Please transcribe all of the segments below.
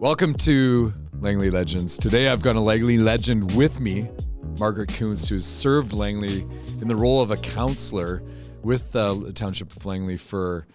Welcome to Langley Legends. Today I've got a Langley legend with me, Margaret Kunst, who's served Langley in the role of a councillor with the Township of Langley for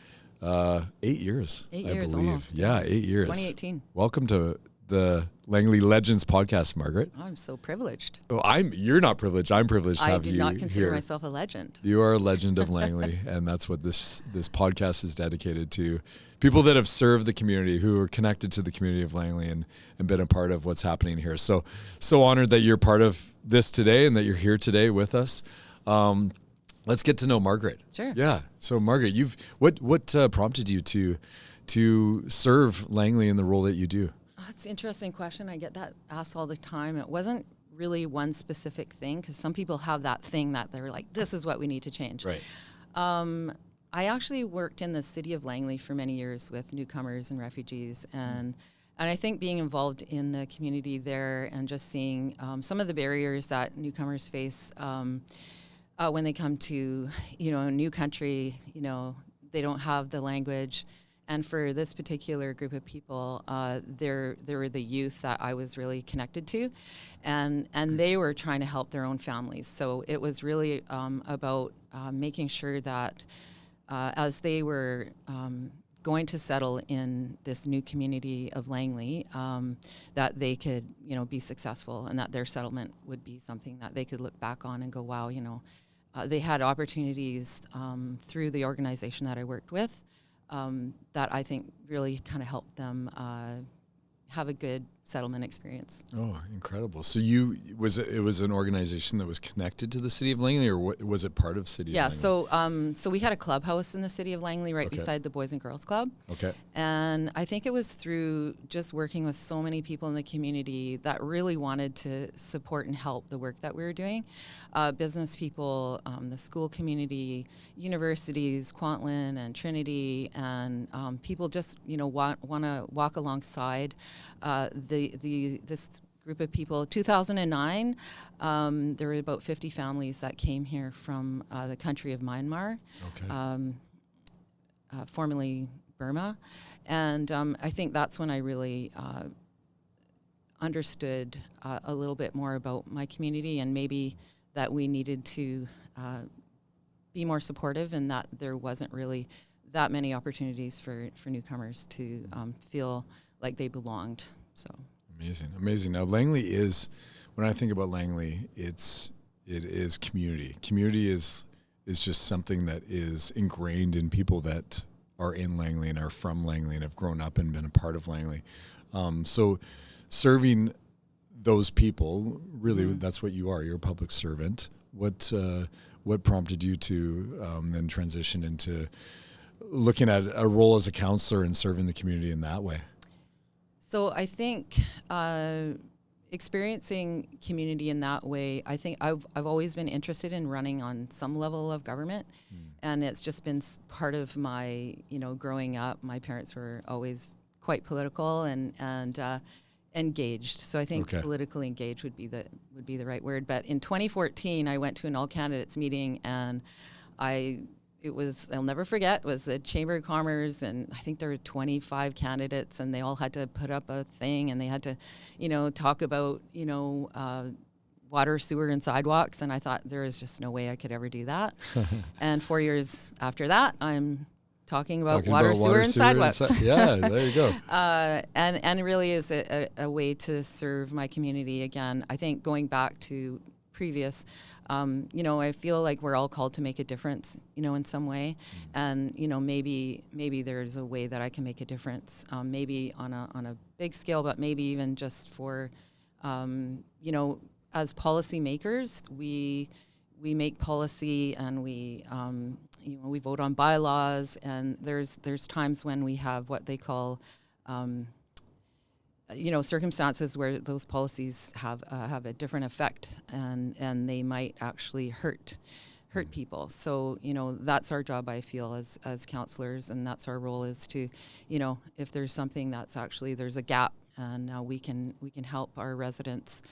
8 years. 8 years believe. almost. Yeah, 8 years. 2018. Welcome to the Langley Legends podcast, Margaret. I'm so privileged. Oh, you're not privileged. I'm privileged to have you here. I do not consider myself a legend. You are a legend of Langley, and that's what this podcast is dedicated to. People that have served the community, who are connected to the community of Langley and been a part of what's happening here. So honored that you're part of this today and that you're here today with us. Let's get to know Margaret. Sure. Yeah. So Margaret, what prompted you to serve Langley in the role that you do? That's an interesting question. I get that asked all the time. It wasn't really one specific thing, because some people have that thing that they're like, this is what we need to change. Right. I actually worked in the city of Langley for many years with newcomers and refugees, and I think being involved in the community there and just seeing some of the barriers that newcomers face when they come to, a new country, they don't have the language. And for this particular group of people, there were the youth that I was really connected to, and they were trying to help their own families. So it was really about making sure that as they were going to settle in this new community of Langley, that they could, be successful, and that their settlement would be something that they could look back on and go, wow, they had opportunities through the organization that I worked with. That I think really kind of helped them have a good settlement experience. Oh, incredible! So it was an organization that was connected to the city of Langley, or was it part of city? Yeah. of Langley? So we had a clubhouse in the city of Langley, right Okay. beside the Boys and Girls Club. Okay. And I think it was through just working with so many people in the community that really wanted to support and help the work that we were doing. Business people, the school community, universities, Kwantlen and Trinity, and people just want to walk alongside this group of people. 2009, there were about 50 families that came here from the country of Myanmar. Okay. Formerly Burma, and I think that's when I really understood a little bit more about my community, and maybe that we needed to be more supportive, and that there wasn't really that many opportunities for newcomers to feel like they belonged. So Amazing. Now Langley is, when I think about Langley, it is community. Community is just something that is ingrained in people that are in Langley and are from Langley and have grown up and been a part of Langley. So serving those people, really, that's what you are. You're a public servant. What prompted you to then transition into looking at a role as a councillor and serving the community in that way? So I think experiencing community in that way, I think I've always been interested in running on some level of government, and it's just been part of my growing up. My parents were always quite political and engaged. So I think politically engaged would be the right word. But in 2014, I went to an all candidates meeting, and I'll never forget, it was the Chamber of Commerce, and I think there were 25 candidates, and they all had to put up a thing, and they had to, talk about, water, sewer, and sidewalks, and I thought there is just no way I could ever do that. And 4 years after that, I'm talking about water, sewer, and sidewalks. Yeah, there you go. And really is a way to serve my community again. I think going back to previous, I feel like we're all called to make a difference, in some way. And, maybe there's a way that I can make a difference, maybe on a big scale, but maybe even just for, as policymakers, we make policy, and we vote on bylaws, and there's times when we have what they call, circumstances where those policies have a different effect, and they might actually hurt people. So that's our job, I feel, as councillors, and that's our role, is to if there's something that's actually there's a gap, and we can help our residents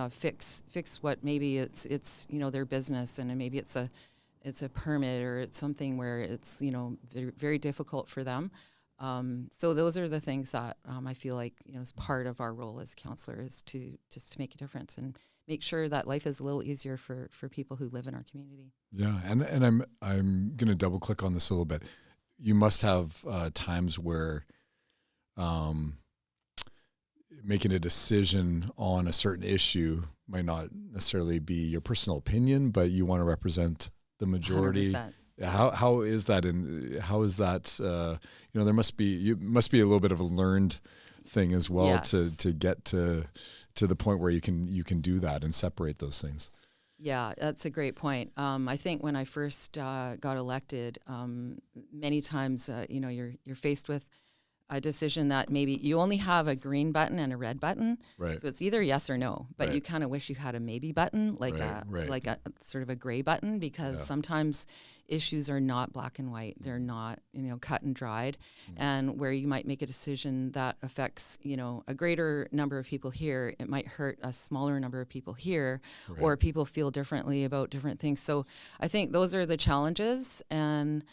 fix what maybe it's their business, and maybe it's a permit, or it's something where it's very, very difficult for them. So those are the things that I feel like, is part of our role as councillor, is to just to make a difference and make sure that life is a little easier for people who live in our community. Yeah, and I'm going to double click on this a little bit. You must have times where making a decision on a certain issue might not necessarily be your personal opinion, but you want to represent the majority. 100%. How is that there must be a little bit of a learned thing as well. Yes. to get to the point where you can do that and separate those things. Yeah, that's a great point. I think when I first got elected, many times you're faced with a decision that maybe you only have a green button and a red button. Right. So it's either yes or no, but Right. you kind of wish you had a maybe button, like Right. like a sort of a gray button, because sometimes issues are not black and white. They're not, cut and dried. And where you might make a decision that affects, a greater number of people here, it might hurt a smaller number of people here, or people feel differently about different things. So I think those are the challenges. And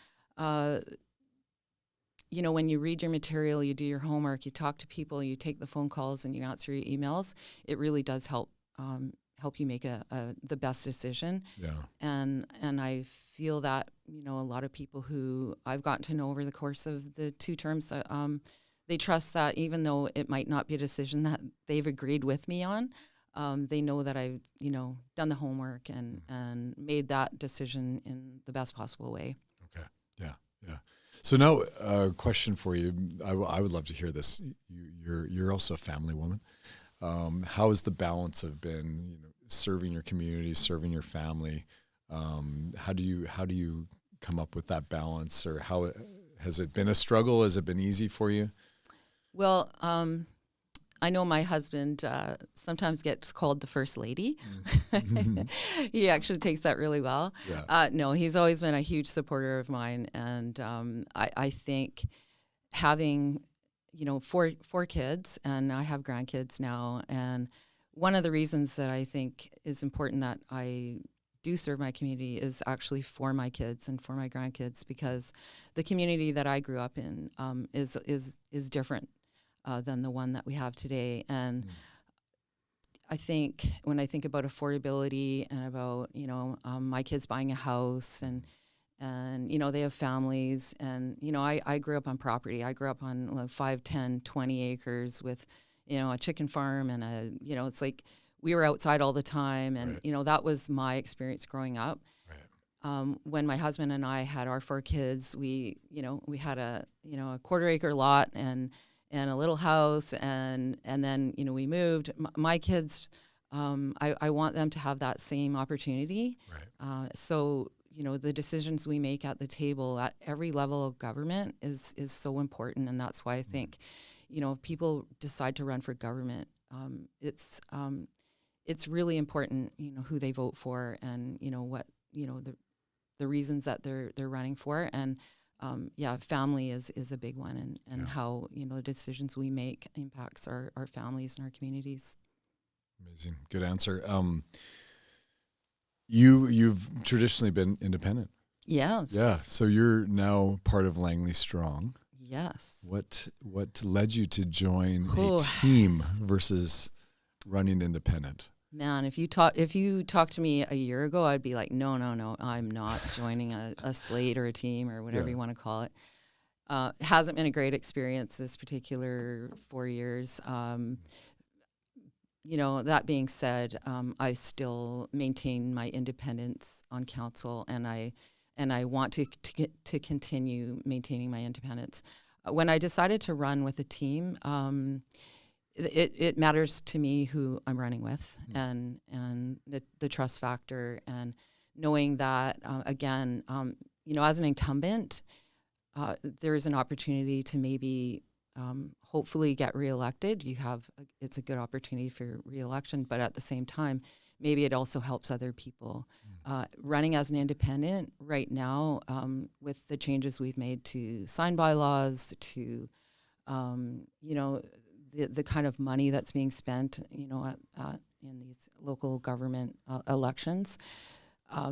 when you read your material, you do your homework, you talk to people, you take the phone calls, and you answer your emails, it really does help you make the best decision. Yeah. And I feel that, a lot of people who I've gotten to know over the course of the 2 terms, they trust that even though it might not be a decision that they've agreed with me on, they know that I've, done the homework and made that decision in the best possible way. Okay. Yeah. Yeah. So now a question for you. I would love to hear this. You're also a family woman. How has the balance of been, serving your community, serving your family? How do you come up with that balance, or how has it been a struggle? Has it been easy for you? Well, I know my husband sometimes gets called the first lady. He actually takes that really well. Yeah. No, he's always been a huge supporter of mine. And I think having, 4 kids, and I have grandkids now. And one of the reasons that I think is important that I do serve my community is actually for my kids and for my grandkids, because the community that I grew up in is different than the one that we have today. And I think when I think about affordability and about, my kids buying a house and they have families, and, I grew up on property. I grew up on like 5, 10, 20 acres with, a chicken farm, and it's like we were outside all the time. And, that was my experience growing up. Right. When my husband and I had our 4 kids, we had a 1/4 acre lot and a little house, and then, we moved. My kids, I want them to have that same opportunity. Right. So, the decisions we make at the table at every level of government is so important. And that's why I think, if people decide to run for government, it's really important, who they vote for, and, what, the reasons that they're running for. And family is a big one, and how, the decisions we make impacts our families and our communities. Amazing. Good answer. You've traditionally been independent. Yes. Yeah. So you're now part of Langley Strong. Yes. What led you to join a team versus running independent? Man, if you talk to me a year ago, I'd be like, no, I'm not joining a slate or a team or whatever you want to call it. It hasn't been a great experience this particular 4 years. That being said, I still maintain my independence on council, and I want to continue maintaining my independence. When I decided to run with a team, it matters to me who I'm running with, and the trust factor, and knowing that again, as an incumbent, there is an opportunity to maybe hopefully get reelected. It's a good opportunity for reelection, but at the same time, maybe it also helps other people. Running as an independent right now, with the changes we've made to sign bylaws, to the kind of money that's being spent, in these local government elections.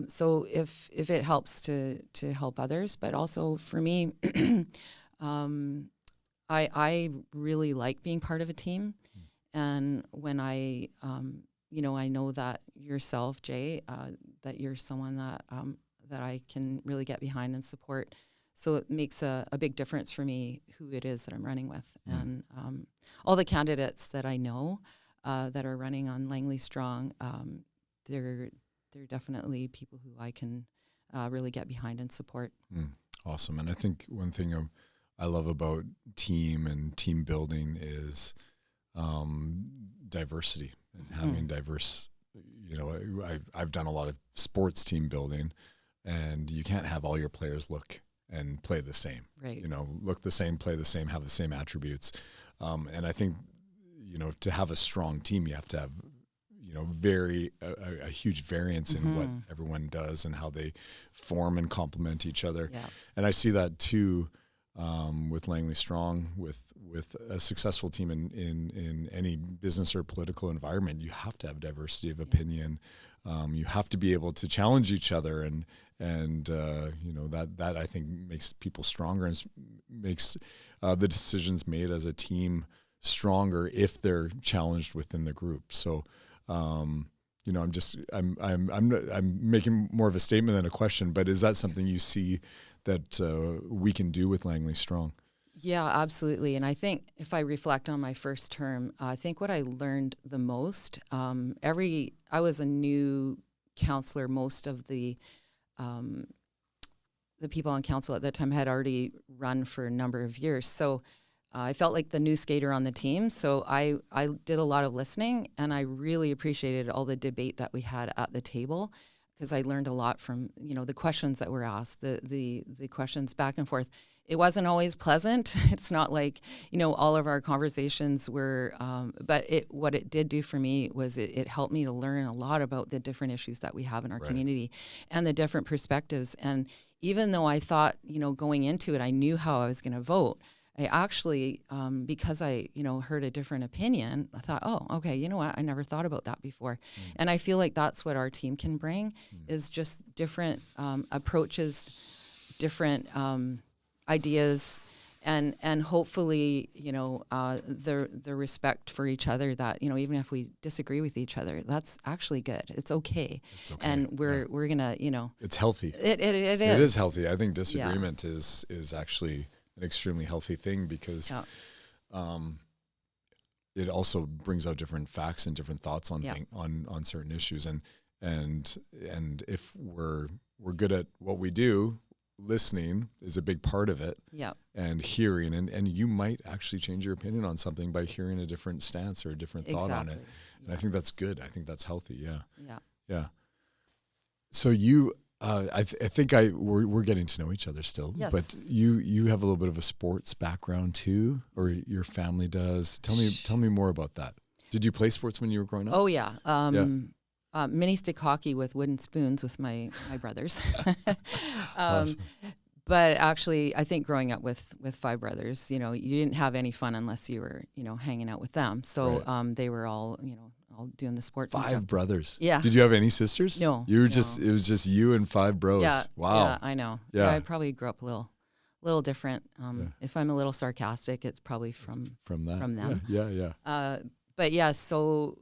So if it helps to help others, but also for me, I really like being part of a team. And when I know that yourself, Jay, that you're someone that that I can really get behind and support. So it makes a big difference for me who it is that I'm running with. And all the candidates that I know that are running on Langley Strong, they're definitely people who I can really get behind and support. Awesome. And I think one thing I love about team and team building is diversity and having diverse, I've done a lot of sports team building, and you can't have all your players look and play the same, right? Look the same, play the same, have the same attributes. And I think, to have a strong team, you have to have, a huge variance in what everyone does and how they form and complement each other. Yeah. And I see that too, with Langley Strong, with a successful team in any business or political environment. You have to have diversity of opinion. You have to be able to challenge each other, and that I think makes people stronger and makes the decisions made as a team stronger if they're challenged within the group. So, I'm making more of a statement than a question, but is that something you see that we can do with Langley Strong? Yeah, absolutely. And I think if I reflect on my first term, I think what I learned the most, I was a new councillor. Most of the people on council at that time had already run for a number of years. So I felt like the new skater on the team. So I did a lot of listening, and I really appreciated all the debate that we had at the table, because I learned a lot from, the questions that were asked, the questions back and forth. It wasn't always pleasant. It's not like, all of our conversations were, but what it did do for me was it helped me to learn a lot about the different issues that we have in our community and the different perspectives. And even though I thought, going into it, I knew how I was going to vote, I actually, because I, heard a different opinion, I thought, oh, okay, you know what? I never thought about that before. And I feel like that's what our team can bring is just different approaches, different ideas, and hopefully, the respect for each other that, even if we disagree with each other, that's actually good. It's okay. And we're going to, It's healthy. It is. It is healthy. I think disagreement is actually an extremely healthy thing, because it also brings out different facts and different thoughts on on certain issues, and if we're good at what we do, listening is a big part of it. And hearing, and you might actually change your opinion on something by hearing a different stance or a different thought on it. And I think that's good. I think that's healthy. Yeah. So you I think we're getting to know each other still, but you have a little bit of a sports background too, or your family does. Tell me more about that. Did you play sports when you were growing up? Oh yeah. Mini stick hockey with wooden spoons with my brothers. Awesome. But actually, I think growing up with 5 brothers, you didn't have any fun unless you were, hanging out with them. So they were all, all doing the sports. 5 brothers. Yeah. Did you have any sisters? No. You were it was just you and 5 bros. Yeah. Wow. Yeah, I know. Yeah. I probably grew up a little different. If I'm a little sarcastic, it's probably from them. Yeah. But yeah, so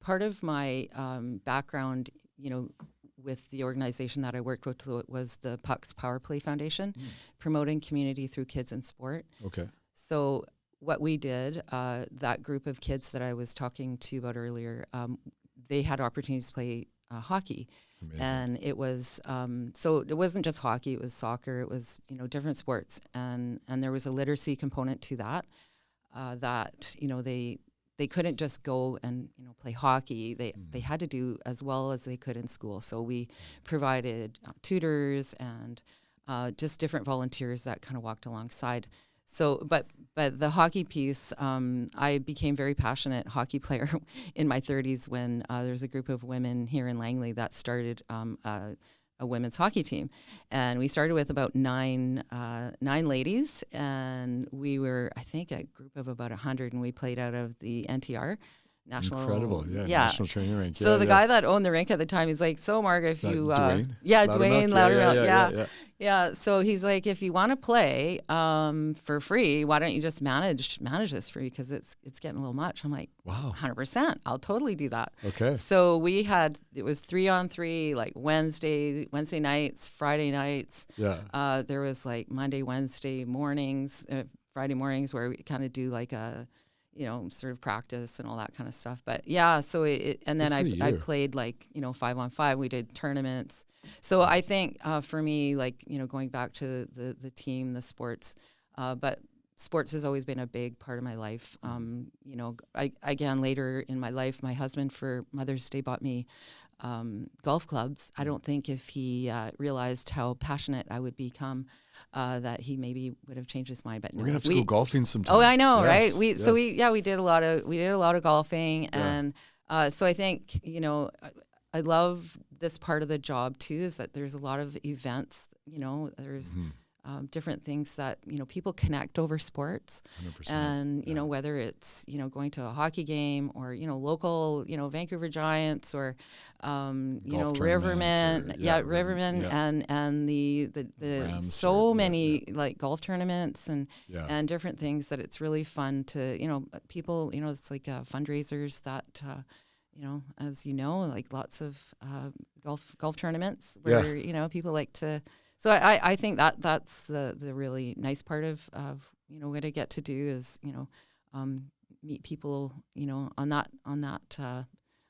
part of my background, with the organization that I worked with was the Pucks Power Play Foundation, promoting community through kids and sport. Okay. So what we did, that group of kids that I was talking to you about earlier, they had opportunities to play hockey. Amazing. And it was, so it wasn't just hockey, it was soccer, it was, different sports. And there was a literacy component to that, they couldn't just go and play hockey. They had to do as well as they could in school. So we provided tutors and just different volunteers that kind of walked alongside. So, but the hockey piece, I became very passionate hockey player in my 30s when there's a group of women here in Langley that started a women's hockey team, and we started with about nine ladies, and we were, I think, a group of about 100, and we played out of the NTR. Incredible, national training rink. So the guy that owned the rink at the time, he's like, "So Margaret, if you, Dwayne? Dwayne Loudermilk, Yeah, so he's like, if you want to play for free, why don't you just manage this free, because it's getting a little much. I'm like, Wow. 100%, I'll totally do that. Okay. So it was 3-on-3, like Wednesday nights, Friday nights. Yeah. There was like Monday, Wednesday mornings, Friday mornings, where we kind of do like a, sort of practice and all that kind of stuff. But yeah, so and then I played like, 5-on-5. We did tournaments. So I think for me, like, going back to the team, the sports, but sports has always been a big part of my life. Again, later in my life, my husband for Mother's Day bought me golf clubs. I don't think if he realized how passionate I would become, that he maybe would have changed his mind. But we're gonna have to go golfing sometime. Oh, I know, yes, right? yes. We did a lot of golfing, and so I think I love this part of the job too, is that there's a lot of events. There's different things that people connect over sports, 100%. And whether it's going to a hockey game, or local Vancouver Giants, or Rivermen, Rivermen, and the Rams, so many like golf tournaments and different things, that it's really fun to people it's like fundraisers that as like lots of golf tournaments where people like to. So I think that's the really nice part of what I get to do is meet people on that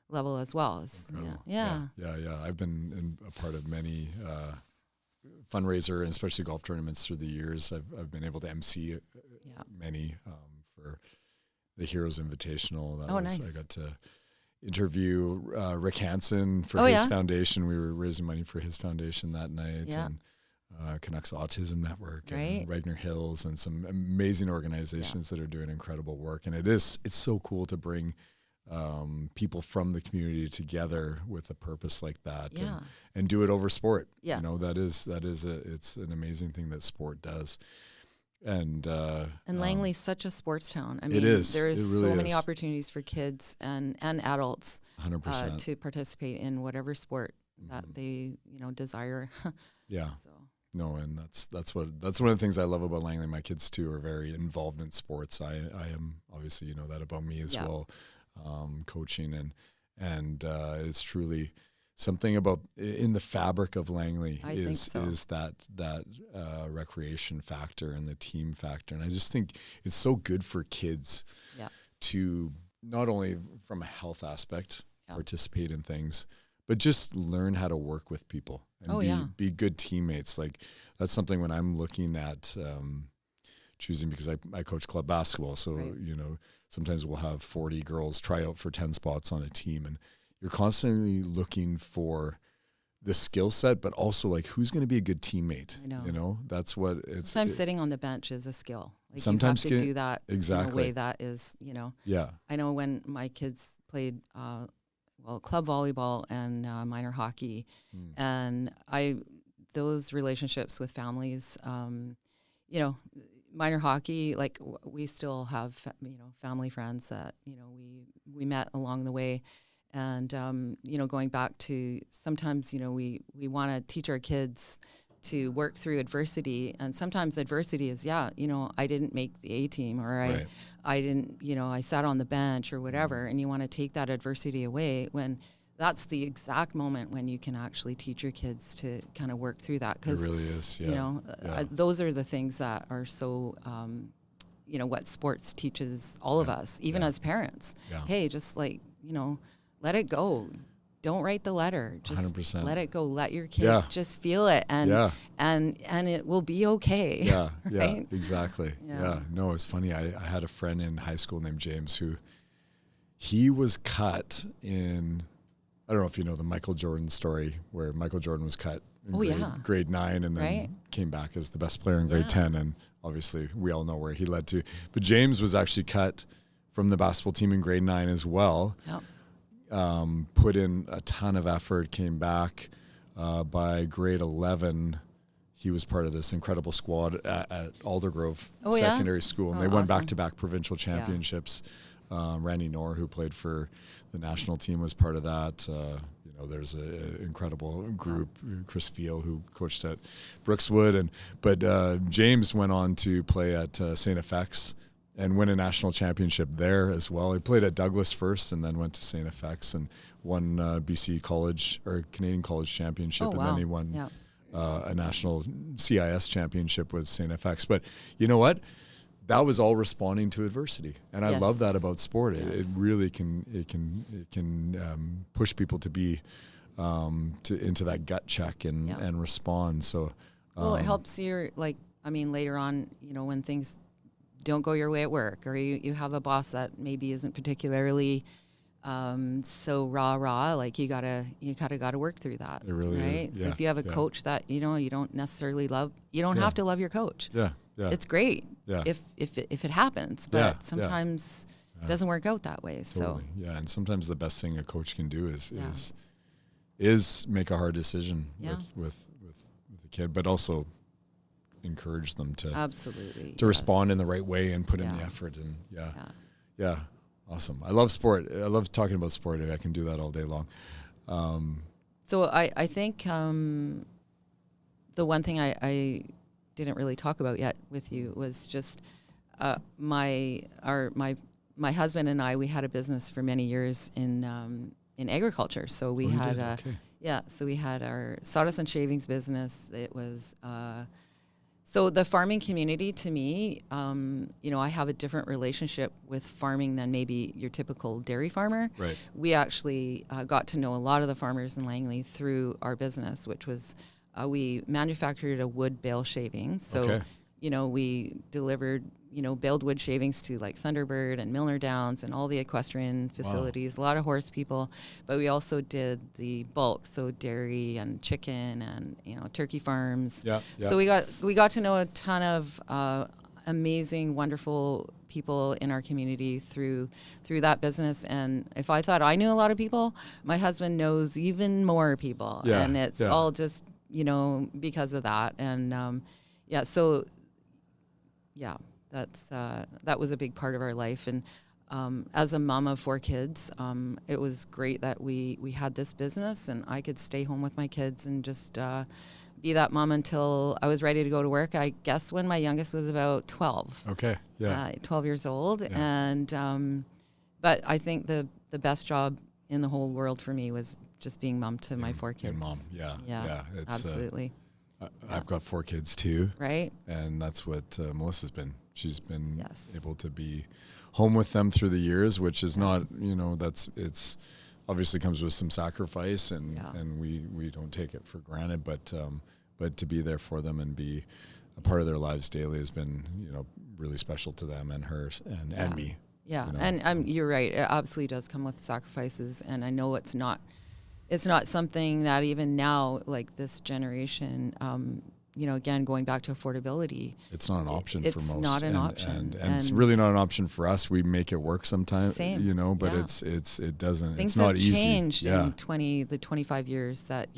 level as well. Yeah. I've been a part of many fundraiser and especially golf tournaments through the years. I've been able to MC many for the Heroes Invitational. Nice. I got to interview Rick Hansen for his foundation. We were raising money for his foundation that night, and Canucks Autism Network and Regner Hills, and some amazing organizations that are doing incredible work. And it's so cool to bring people from the community together with a purpose like that, and do it over sport. It's an amazing thing that sport does. And Langley's such a sports town. I mean, it is. There's really so many opportunities for kids and adults 100% to participate in whatever sport that they desire. So. No, and that's one of the things I love about Langley. My kids too are very involved in sports. I am, obviously that about me as well, coaching, and it's truly something about in the fabric of Langley is that recreation factor and the team factor. And I just think it's so good for kids to not only from a health aspect participate in things, but just learn how to work with people and be good teammates. Like that's something when I'm looking at choosing, because I coach club basketball. So, sometimes we'll have 40 girls try out for 10 spots on a team, and you're constantly looking for the skill set, but also like who's going to be a good teammate. I know. That's what it's. Sometimes sitting on the bench is a skill. Like sometimes you have to do that in a way that is, Yeah. I know when my kids played club volleyball and minor hockey, and those relationships with families, minor hockey, like we still have family friends that we met along the way, and going back to sometimes we want to teach our kids to work through adversity, and sometimes adversity is I didn't make the A team, or I didn't I sat on the bench or whatever, and you want to take that adversity away, when that's the exact moment when you can actually teach your kids to kind of work through that, because it really is those are the things that are so what sports teaches all of us, even as parents. Hey, just like let it go. Don't write the letter. Just 100%. Let it go. Let your kid just feel it, and it will be okay. Right? Exactly. No, it's funny. I had a friend in high school named James who he was cut in. I don't know if you know the Michael Jordan story, where Michael Jordan was cut in grade 9 and then came back as the best player in grade 10, and obviously we all know where he led to. But James was actually cut from the basketball team in grade 9 as well. Yep. Put in a ton of effort, came back. By grade 11, he was part of this incredible squad at Aldergrove Secondary School, and they won back-to-back provincial championships. Randy Knorr, who played for the national team, was part of that. there's a incredible group, Chris Fiel, who coached at Brookswood, but James went on to play at St. FX and win a national championship there as well. He played at Douglas first and then went to St. FX and won BC college or Canadian college championship. Oh, and wow. then he won a national CIS championship with St. FX. But you know what? That was all responding to adversity, and I love that about sport. It really can push people to be into that gut check and respond. So, it helps you later on, when things don't go your way at work, or you have a boss that maybe isn't particularly so rah, like you gotta work through that. It really right? is. Yeah. So if you have a coach that you don't necessarily love, you don't have to love your coach. Yeah. It's great if it happens, but sometimes it doesn't work out that way. Totally. So and sometimes the best thing a coach can do is make a hard decision with the kid, but also encourage them to respond in the right way and put in the effort. And awesome. I love sport. I love talking about sport. I can do that all day long. So I think the one thing I didn't really talk about yet with you was just my husband and I, we had a business for many years in agriculture. So we so we had our sawdust and shavings business. It was so the farming community to me, I have a different relationship with farming than maybe your typical dairy farmer. Right. We actually got to know a lot of the farmers in Langley through our business, which was we manufactured a wood bale shaving. So, we delivered, baled wood shavings to like Thunderbird and Milner Downs and all the equestrian facilities, a lot of horse people. But we also did the bulk, so dairy and chicken and, turkey farms. So we got to know a ton of amazing, wonderful people in our community through that business. And if I thought I knew a lot of people, my husband knows even more people. And it's all just, because of that. And that was a big part of our life. And as a mom of 4 kids, it was great that we had this business and I could stay home with my kids and just be that mom until I was ready to go to work. I guess when my youngest was about 12. Okay. 12 years old. Yeah. And but I think the best job in the whole world for me was just being mom to my 4 kids. Mom. Yeah. It's, absolutely. I've got 4 kids too. Right. And that's what Melissa's been. She's been able to be home with them through the years, which is not, it's obviously comes with some sacrifice and we don't take it for granted, but to be there for them and be a part of their lives daily has been, really special to them and her and me. Yeah. And you're right. It absolutely does come with sacrifices. And I know it's not something that even now, like this generation, again, going back to affordability. It's not an option for most. It's not an option. And it's really not an option for us. We make it work sometimes, but it doesn't, Things it's not easy. Things have changed in the 25 years that,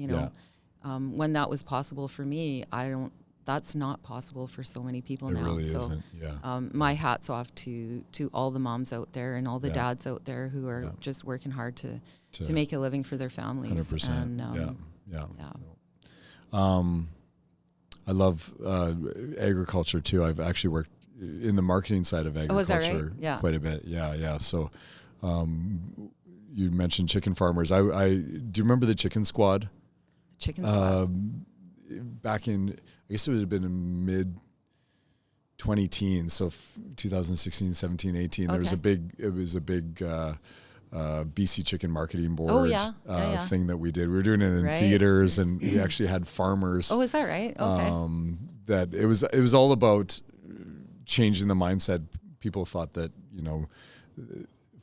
when that was possible for me, that's not possible for so many people now. It really so, isn't, my hat's off to all the moms out there and all the dads out there who are just working hard to make a living for their families. 100%. And, I love agriculture too. I've actually worked in the marketing side of agriculture quite a bit. Yeah. So you mentioned chicken farmers. Do you remember the Chicken Squad? Chicken Squad. Back in, I guess it would have been in mid 20-teens, so 2016, 17, 18. There was a big BC Chicken Marketing Board thing that we did. We were doing it in theaters, and we actually had farmers. Oh, is that right? Okay. That it was all about changing the mindset. People thought that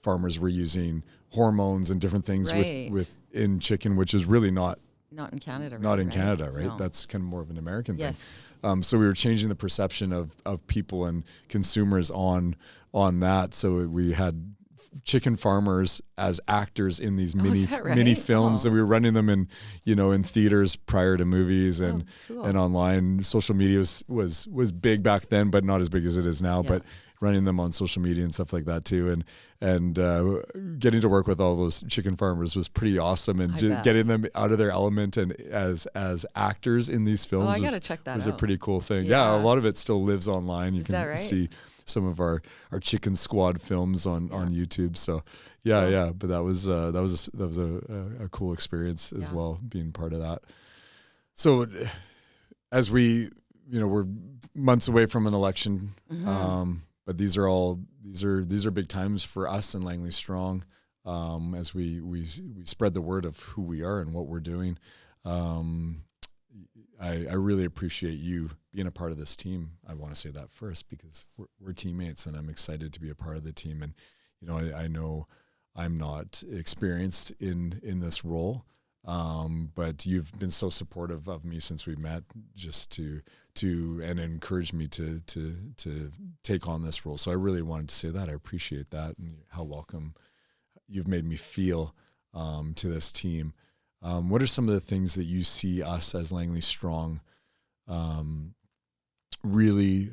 farmers were using hormones and different things in chicken, which is really not in Canada. Not in Canada, right? No. That's kind of more of an American thing. Yes. So we were changing the perception of people and consumers on that. So we had chicken farmers as actors in these mini films, and we were running them in theaters prior to movies and online. Social media was big back then, but not as big as it is now. Yeah. But running them on social media and stuff like that too. And getting to work with all those chicken farmers was pretty awesome, and getting them out of their element and as actors in these films I gotta check that was out. a pretty cool thing. Yeah, a lot of it still lives online. You can see some of our chicken squad films on YouTube. So but that was a cool experience as well, being part of that. So as we, we're months away from an election, but these are big times for us in Langley Strong, as we spread the word of who we are and what we're doing. I really appreciate you being a part of this team. I want to say that first, because we're teammates, and I'm excited to be a part of the team. And I know I'm not experienced in this role, but you've been so supportive of me since we met, just to and encouraged me to take on this role. So I really wanted to say that. I appreciate that, and how welcome you've made me feel to this team. What are some of the things that you see us as Langley Strong really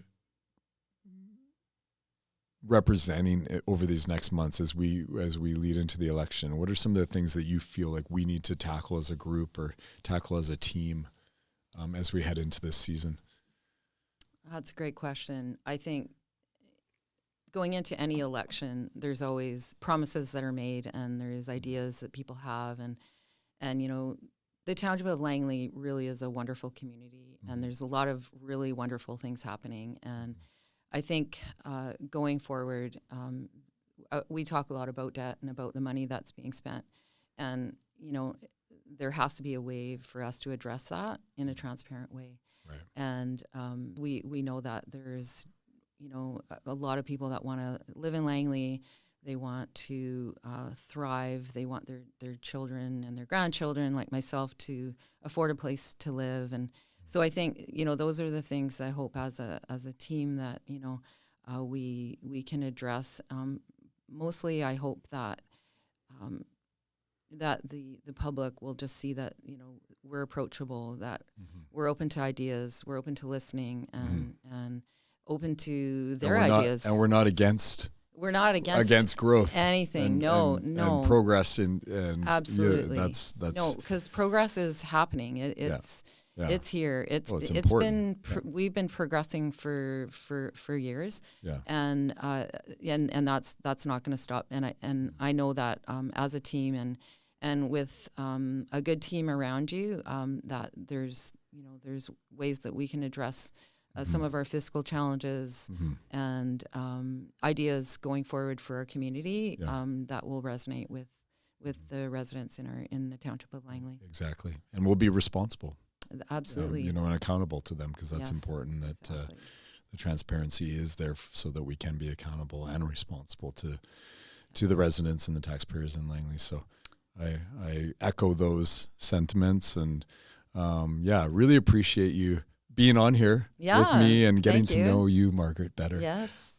representing over these next months as we lead into the election? What are some of the things that you feel like we need to tackle as a group or tackle as a team as we head into this season? That's a great question. I think going into any election, there's always promises that are made, and there's ideas that people have, and the Township of Langley really is a wonderful community, and there's a lot of really wonderful things happening. And I think going forward, we talk a lot about debt and about the money that's being spent, and there has to be a way for us to address that in a transparent way. Right. And we know that there's a lot of people that want to live in Langley. They want to thrive. They want their children and their grandchildren, like myself, to afford a place to live. And so I think those are the things I hope as a team that we can address. Mostly, I hope that that the public will just see that we're approachable, that we're open to ideas, we're open to listening, and open to their ideas. And we're not against. We're not against growth, anything. and progress, and absolutely that's because progress is happening. It's here. It's important. We've been progressing for years. Yeah. And that's not going to stop. And I know that as a team and with a good team around you, that there's ways that we can address some of our fiscal challenges and ideas going forward for our community that will resonate with the residents in the Township of Langley. Exactly, and we'll be responsible. Absolutely, and accountable to them, because that's important. That the transparency is there so that we can be accountable and responsible to the residents and the taxpayers in Langley. So I echo those sentiments, and really appreciate you being on here with me and getting to know you, Margaret, better. Yes.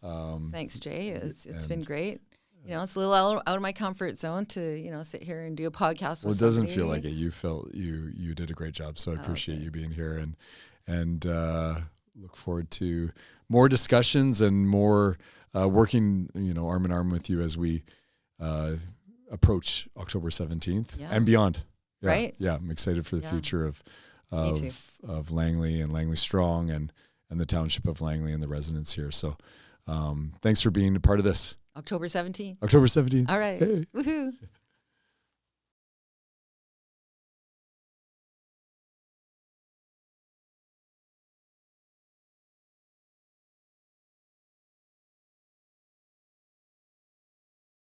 Thanks, Jay. It's been great. It's a little out of my comfort zone to, sit here and do a podcast with it doesn't feel like it. You felt you did a great job. So I appreciate you being here, and look forward to more discussions and more working, arm in arm with you as we approach October 17th and beyond. Yeah, right. Yeah. I'm excited for the future of Langley and Langley Strong and the Township of Langley and the residents here. So thanks for being a part of this. October 17th. October 17th. All right. Hey. Woohoo.